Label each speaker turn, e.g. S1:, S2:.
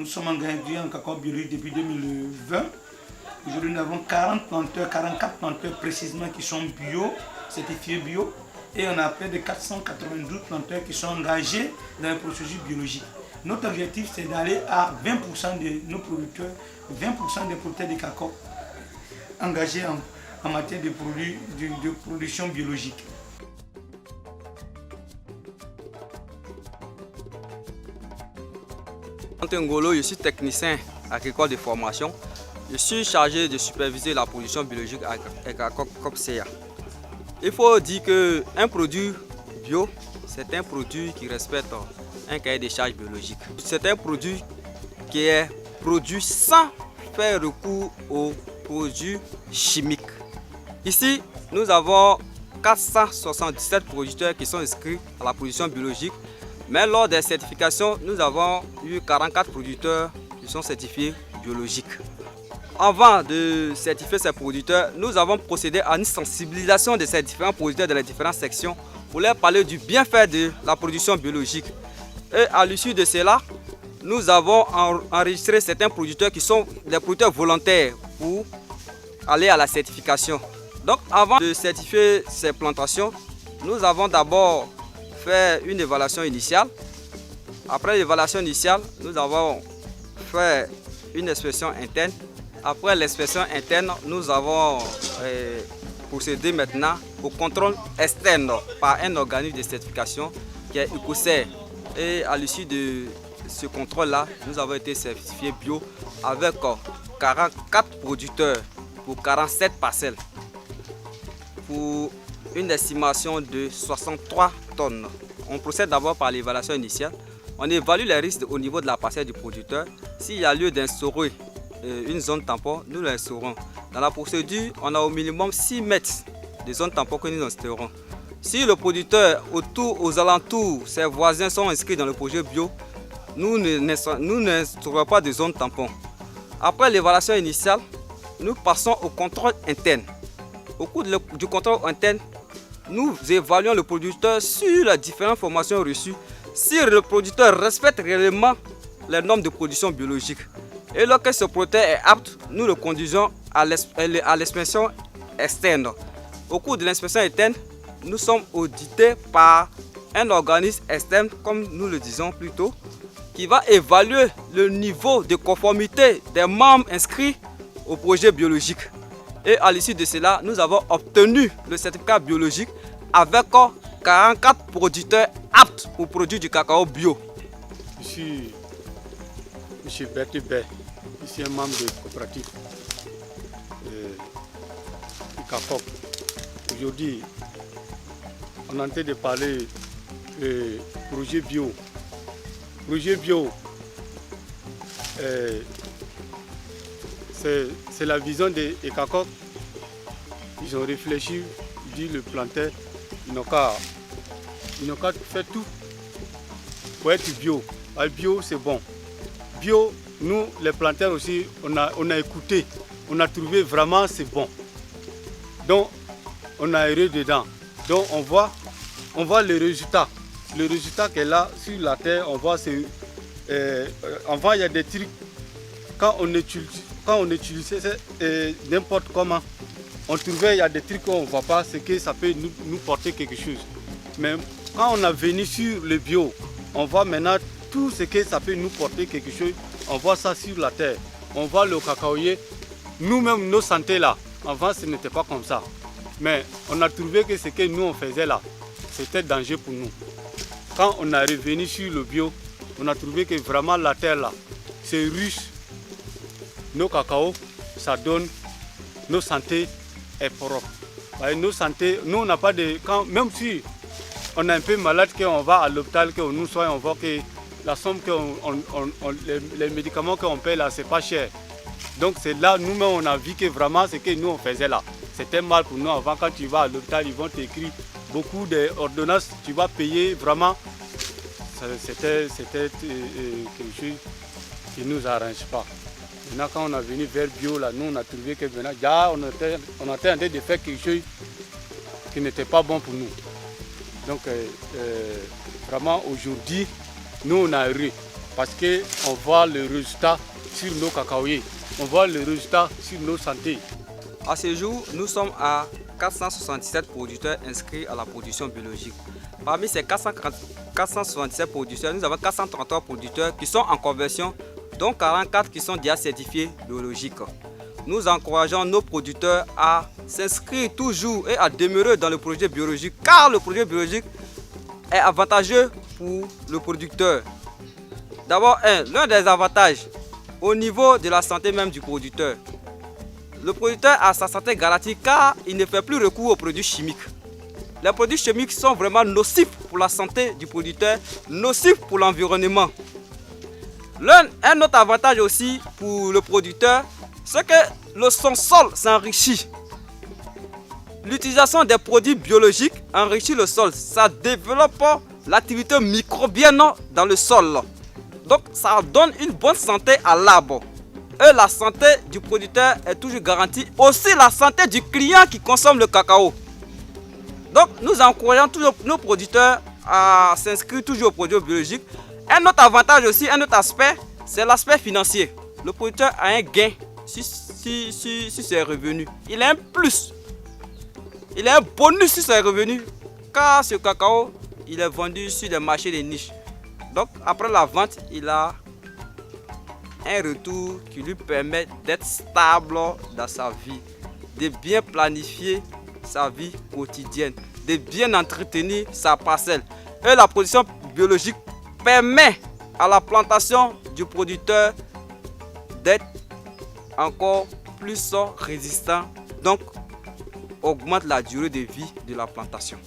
S1: Nous sommes engagés en cacao biologique depuis 2020. Aujourd'hui, nous avons 40 planteurs, 44 planteurs précisément qui sont bio, certifiés bio. Et on a près de 492 planteurs qui sont engagés dans les processus biologiques. Notre objectif, c'est d'aller à 20% de nos producteurs, 20% des producteurs de cacao engagés en matière de production biologique.
S2: Ngolo, je suis technicien agricole de formation. Je suis chargé de superviser la production biologique à COPCA. Il faut dire qu'un produit bio, c'est un produit qui respecte un cahier des charges biologique. C'est un produit qui est produit sans faire recours aux produits chimiques. Ici, nous avons 477 producteurs qui sont inscrits à la production biologique. Mais lors des certifications, nous avons eu 44 producteurs qui sont certifiés biologiques. Avant de certifier ces producteurs, nous avons procédé à une sensibilisation de ces différents producteurs de les différentes sections pour leur parler du bienfait de la production biologique. Et à l'issue de cela, nous avons enregistré certains producteurs qui sont des producteurs volontaires pour aller à la certification. Donc avant de certifier ces plantations, nous avons d'abord fait une évaluation initiale. Après l'évaluation initiale, nous avons fait une inspection interne. Après l'inspection interne, nous avons procédé maintenant au contrôle externe par un organisme de certification qui est ICOCER. Et à l'issue de ce contrôle-là, nous avons été certifiés bio avec 44 producteurs pour 47 parcelles pour une estimation de 63 tonnes. On procède d'abord par l'évaluation initiale. On évalue les risques au niveau de la parcelle du producteur. S'il y a lieu d'instaurer une zone tampon, nous l'instaurons. Dans la procédure, on a au minimum 6 mètres de zone tampon que nous instaurons. Si le producteur, aux alentours, ses voisins sont inscrits dans le projet bio, nous n'instaurons pas de zone tampon. Après l'évaluation initiale, nous passons au contrôle interne. Au cours du contrôle interne, nous évaluons le producteur sur les différentes formations reçues, si le producteur respecte réellement les normes de production biologique. Et lorsque ce producteur est apte, nous le conduisons à l'inspection externe. Au cours de l'inspection interne, nous sommes audités par un organisme externe, comme nous le disons plus tôt, qui va évaluer le niveau de conformité des membres inscrits au projet biologique. Et à l'issue de cela, nous avons obtenu le certificat biologique avec 44 producteurs aptes pour produire du cacao bio.
S3: Je suis M. Berthe Bay, je suis un membre de la coopérative du cacao. Aujourd'hui, on est en train de parler du projet bio. Projet bio, c'est la vision des cacao. Ils ont réfléchi, dit le planteur, ils n'ont qu'à faire tout pour être bio. Le bio, c'est bon. Bio, nous, les planteurs aussi, on a écouté, on a trouvé vraiment c'est bon. Donc, on a erré dedans. Donc, on voit le résultat. Le résultat qu'elle est là sur la terre, on voit, avant, il y a des trucs, quand on utilisait n'importe comment, on trouvait il y a des trucs qu'on ne voit pas, c'est que ça peut nous porter quelque chose. Mais quand on est venu sur le bio, on voit maintenant tout ce que ça peut nous porter quelque chose. On voit ça sur la terre. On voit le cacaoyer. Nous-mêmes, nos santé là, avant ce n'était pas comme ça. Mais on a trouvé que ce que nous on faisait là, c'était dangereux pour nous. Quand on est revenu sur le bio, on a trouvé que vraiment la terre là, c'est riche. Nos cacao, ça donne, nos santé est propre. Nos santé, nous on n'a pas de... même si on est un peu malade, qu'on va à l'hôpital, que nous soigne, on voit que la somme, les médicaments qu'on paie là, c'est pas cher. Donc c'est là, nous-mêmes, on a vu que vraiment ce que nous on faisait là, c'était mal pour nous. Avant, quand tu vas à l'hôpital, ils vont t'écrire beaucoup d'ordonnances, tu vas payer vraiment. C'était quelque chose qui ne nous arrange pas. Maintenant, quand on est venu vers bio, là, nous on a trouvé que maintenant, on était en train de faire quelque chose qui n'était pas bon pour nous. Donc vraiment aujourd'hui, nous on a erré. parce qu'on voit le résultat sur nos cacaoyers, on voit le résultat sur nos santé.
S2: À ce jour, nous sommes à 477 producteurs inscrits à la production biologique. Parmi ces 477 producteurs, nous avons 433 producteurs qui sont en conversion, dont 44 qui sont déjà certifiés biologiques. Nous encourageons nos producteurs à s'inscrire toujours et à demeurer dans le projet biologique, car le projet biologique est avantageux pour le producteur. D'abord, l'un des avantages au niveau de la santé même du producteur. Le producteur a sa santé garantie car il ne fait plus recours aux produits chimiques. Les produits chimiques sont vraiment nocifs pour la santé du producteur, nocifs pour l'environnement. Un autre avantage aussi pour le producteur, c'est que son sol s'enrichit. L'utilisation des produits biologiques enrichit le sol. Ça développe l'activité microbienne dans le sol. Donc ça donne une bonne santé à l'arbre. Et la santé du producteur est toujours garantie. Aussi la santé du client qui consomme le cacao. Donc nous encourageons tous nos producteurs à s'inscrire toujours aux produits biologiques. Un autre avantage aussi, un autre aspect, c'est l'aspect financier. Le producteur a un gain sur ses revenus. Il a un plus. Il a un bonus sur ses revenus. Car ce cacao, il est vendu sur les marchés de niche. Donc après la vente, il a un retour qui lui permet d'être stable dans sa vie, de bien planifier sa vie quotidienne, de bien entretenir sa parcelle. Et la production biologique permet à la plantation du producteur d'être encore plus résistant, donc augmente la durée de vie de la plantation.